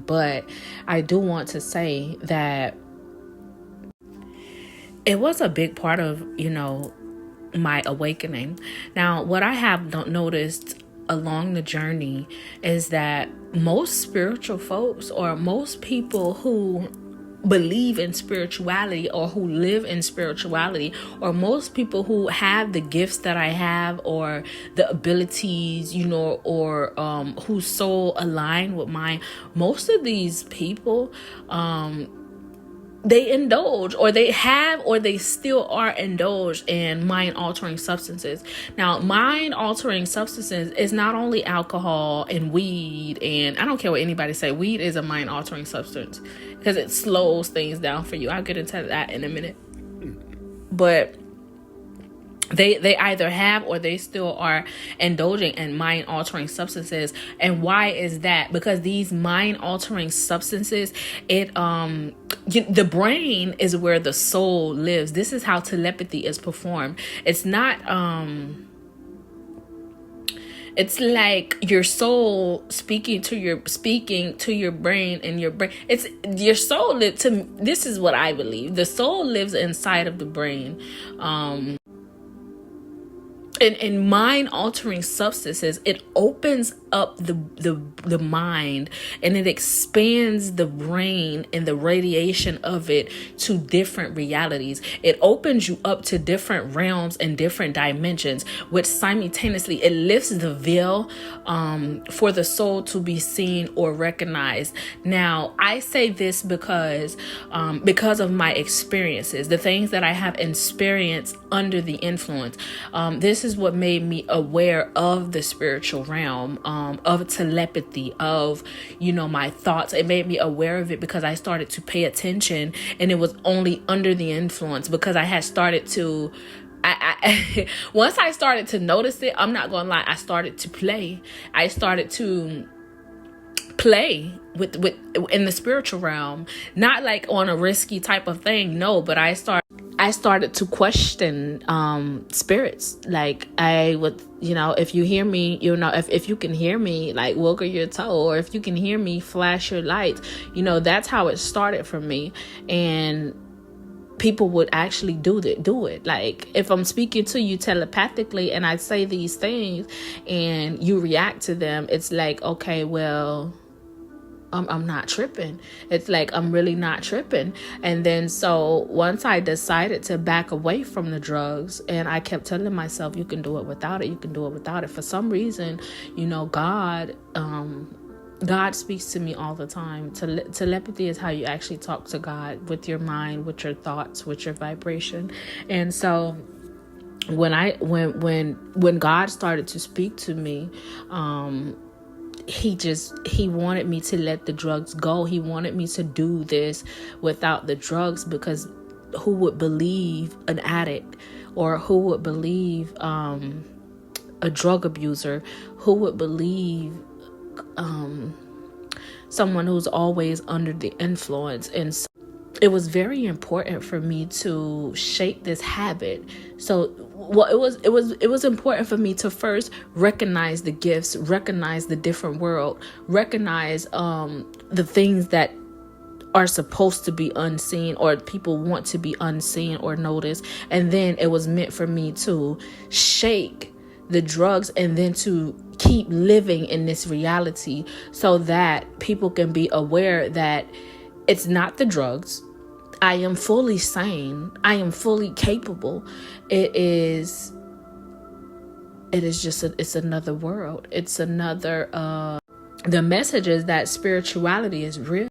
But I do want to say that it was a big part of, my awakening. Now, what I have noticed along the journey is that most spiritual folks, or most people who believe in spirituality or who live in spirituality, or most people who have the gifts that I have, or the abilities, or whose soul align with mine, most of these people, they indulge, or they have, or they still are indulged in mind altering substances. Now, mind altering substances is not only alcohol and weed, and I don't care what anybody say, weed is a mind altering substance because it slows things down for you. I'll get into that in a minute. But they either have, or they still are indulging in mind altering substances. And why is that? Because these mind altering substances, the brain is where the soul lives. This is how telepathy is performed. It's not it's like your soul speaking to your brain, and your brain, it's your soul. This is what I believe. The soul lives inside of the brain. In mind altering substances, it opens up the mind, and it expands the brain and the radiation of it to different realities. It opens you up to different realms and different dimensions, which simultaneously it lifts the veil for the soul to be seen or recognized. Now, I say this because of my experiences, the things that I have experienced under the influence. This is what made me aware of the spiritual realm, of telepathy, of, my thoughts. It made me aware of it because I started to pay attention, and it was only under the influence because I had started to, once I started to notice it, I'm not gonna lie, I started to play. I started to play with in the spiritual realm, not like on a risky type of thing, no, but I started to question spirits. Like, I would, if you hear me, if you can hear me, like, wiggle your toe, or if you can hear me, flash your lights. That's how it started for me. And people would actually do it. Like, if I'm speaking to you telepathically and I say these things and you react to them, it's like, okay, well, I'm not tripping. It's like, I'm really not tripping. And then so once I decided to back away from the drugs, and I kept telling myself, you can do it without it. You can do it without it. For some reason, God speaks to me all the time. Telepathy is how you actually talk to God, with your mind, with your thoughts, with your vibration. And so when God started to speak to me, he wanted me to let the drugs go. He wanted me to do this without the drugs, because who would believe an addict, or who would believe a drug abuser? Who would believe someone who's always under the influence? And so it was very important for me to shake this habit. So it was important for me to first recognize the gifts, recognize the different world, recognize the things that are supposed to be unseen, or people want to be unseen or noticed. And then it was meant for me to shake the drugs, and then to keep living in this reality, so that people can be aware that it's not the drugs. I am fully sane. I am fully capable. It's another world. It's another, the message is that spirituality is real.